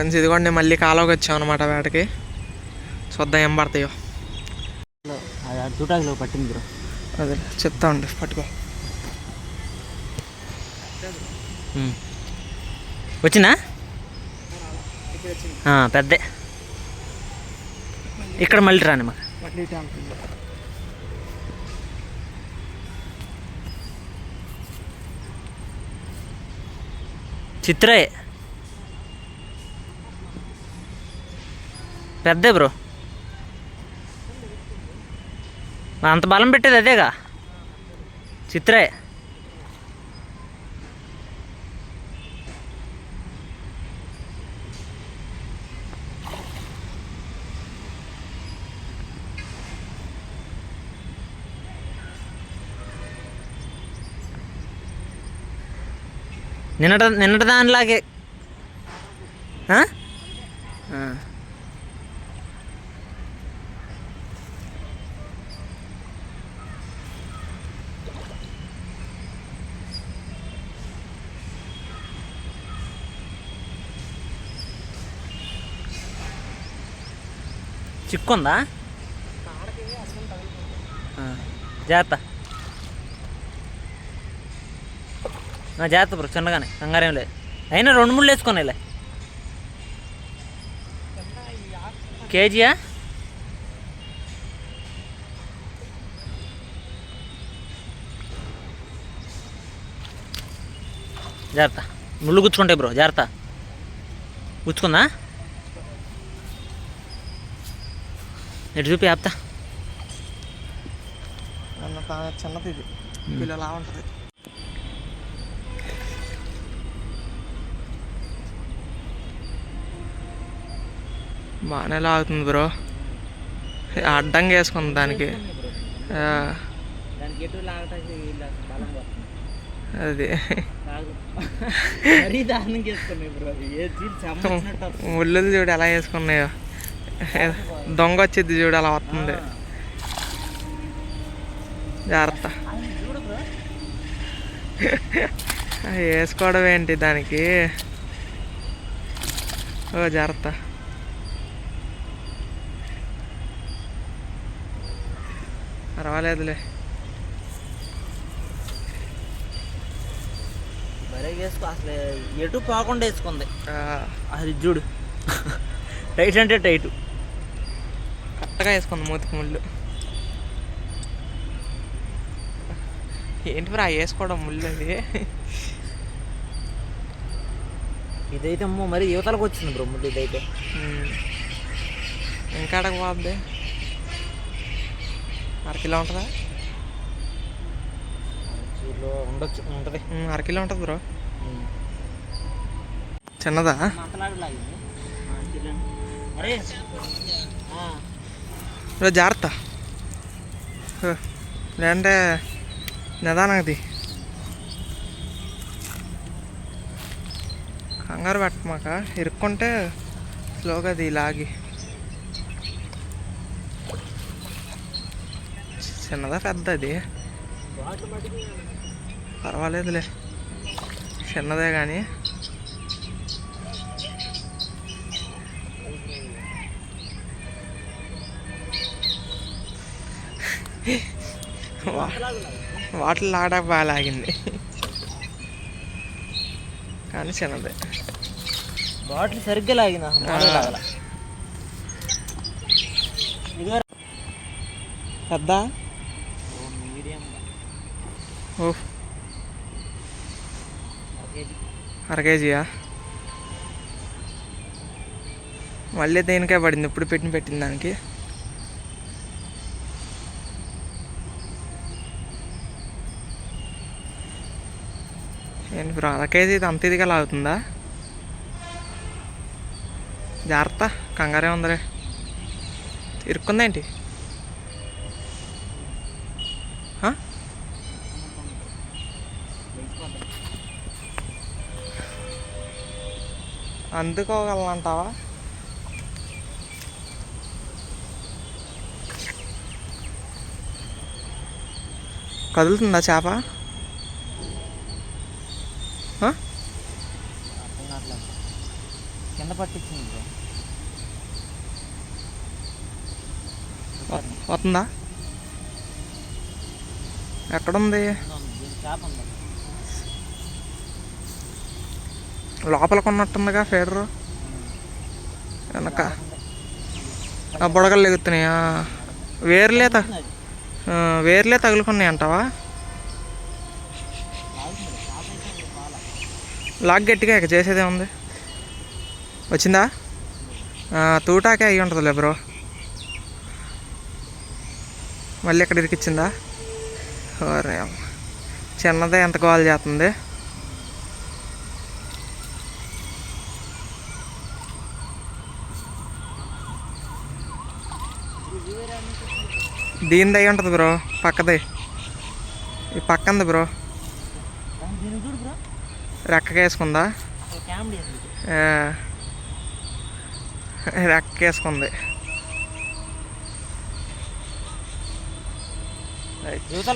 Friends ఇదిగోండి మళ్ళీ కాలువకి వచ్చాం అనమాట వేటకి. చూద్దాం ఏం పడతాయో. చూటాకిలో పట్టింది బ్రో. అదే చెప్తా ఉండి పట్టుకో. వచ్చినా పెద్దే. ఇక్కడ మళ్ళీ రాని మాకు చిత్రయే పెద్దే బ్రో. అంత బలం పెట్టేది అదేగా చిత్రయే. నిన్నటి దానిలాగే చిక్కుందా జాగ్రత్త జాగ్రత్త బ్రో. చిన్నగానే కంగారేం లేదు. అయినా 2-3 వేసుకున్నాయిలే. కేజీయా? జాగ్రత్త ముళ్ళు గుచ్చుకుంటాయి బ్రో. జాగ్రత్త. గుచ్చుకుందా? ఎటు చూపి ఆపుతా. చిన్నది ఇది పిల్లలా ఉంటుంది. బాగానే లాగుతుంది బ్రో. అడ్డంగా వేసుకుంది దానికి. అది ముళ్ళు చూడు ఎలా వేసుకున్నాయో. దొంగ వచ్చింది చూడు అలా వస్తుంది. జాగ్రత్త. వేసుకోవడం ఏంటి దానికి? ఓ జాగ్రత్త. పర్వాలేదులే. బరే వేసుకో. అసలు ఎటు పోకుండా వేసుకుంది అది చూడు. టైట్ అంటే టైట్ కరెక్ట్గా వేసుకుంది మూతికి ముళ్ళు. ఏంటి బ్రా వేసుకోవడం ముళ్ళు అది? ఇదైతే అమ్మో మరి యువతలకు వచ్చింది బ్రో ముళ్ళు. ఇదైతే ఇంకా అడగ పోద్ది. 1/2 కిలో ఉంటుందా? ఉండొచ్చు. ఉంటుంది. 1/2 కిలో ఉంటుంది బ్రో. చిన్నదా? జాగ్రత్త. లేదంటే నిదానది. కంగారు పెట్టమాక. ఇరుక్కుంటే స్లోగా అది లాగి. చిన్నదా పెద్దది? పర్వాలేదులే చిన్నదే కానీ. వాటిలో లాగడానికి బాగా లాగింది కానీ చిన్నదే. బాటిల్ సరిగ్గా లాగిన పెద్ద. ఓ 1/2 కేజీయా? మళ్ళీ దేనికే పడింది ఇప్పుడు పెట్టిన దానికి. ఏంటి బ్రో 1/2 కేజీ అంత ఇదిగా లాగుతుందా? జాగ్రత్త. కంగారే ఉందరే. ఇరుక్కుందేంటి? అందుకోగలంటావా? కదులుతుందా చేప? కింద ఎండ పట్టించింది బ్రో. వస్తుందా? ఎక్కడుంది? దీని చేప ఉంది. లోపల కొన్నట్టుందిగా ఫీడరు వెనక. బుడగలు ఎగుతున్నాయా? వేర్లే తగులుకున్నాయి అంటావా? లాగ్ గట్టిగా ఇక చేసేదే ఉంది. వచ్చిందా? తూటాకే అయ్యి ఉంటుందిలే బ్రో. మళ్ళీ ఎక్కడ ఇరికిచ్చిందా? చిన్నదే ఎంత కాల్ చేస్తుంది. దీనిది అయి ఉంటుంది బ్రో, పక్కది. ఈ పక్కంది బ్రో, రెక్కకేసుకుందా? రెక్కకేసుకుంది.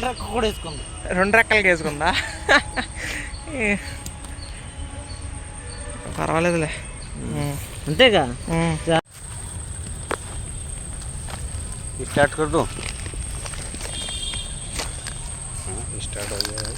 రెక్క కూడా వేసుకుంది. 2 రెక్కలకి వేసుకుందా? పర్వాలేదులే. అంతేగా. स्टार्ट कर दो. स्टार्ट हो गया है.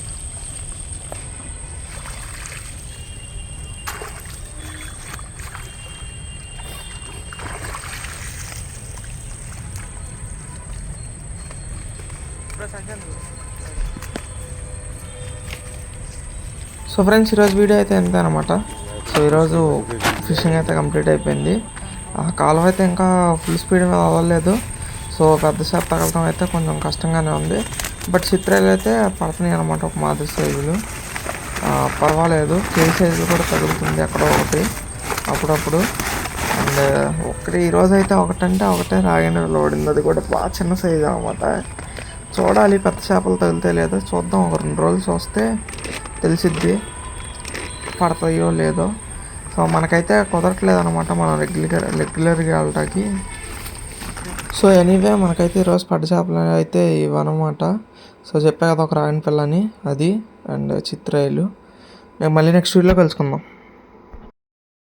సో ఫ్రెండ్స్, ఈరోజు వీడియో అయితే ఎంత అనమాట. సో ఈరోజు ఫిషింగ్ అయితే కంప్లీట్ అయిపోయింది. ఆ కాలువ అయితే ఇంకా ఫుల్ స్పీడ్ మీద అవ్వలేదు. సో పెద్ద చేప తగలడం అయితే కొంచెం కష్టంగానే ఉంది. బట్ చిత్రాలు అయితే పడుతున్నాయి అనమాట, ఒక మాదిరి సైజులు. పర్వాలేదు, కేజీ సైజులు కూడా తగులుతుంది ఎక్కడో ఒకటి అప్పుడప్పుడు. అండ్ ఈరోజు అయితే ఒకటే రాగిన లోడింది. అది కూడా బాగా చిన్న సైజు అనమాట. చూడాలి పెద్ద చేపలు తగిలితే లేదో చూద్దాం. ఒక 2 రోజులు చూస్తే తెలిసిద్ది పడతాయో లేదో. సో మనకైతే కుదరట్లేదు అనమాట మనం రెగ్యులర్గా వెళ్ళటానికి. సో ఎనీవే మనకైతే ఈరోజు పడ్డ చేపలు అయితే ఇవన్నమాట. సో చెప్పా కదా, ఒక రాగిన పిల్లని, అది అండ్ చిత్రాయిలు. నేను మళ్ళీ నెక్స్ట్ వీడియోలో కలుసుకుందాం.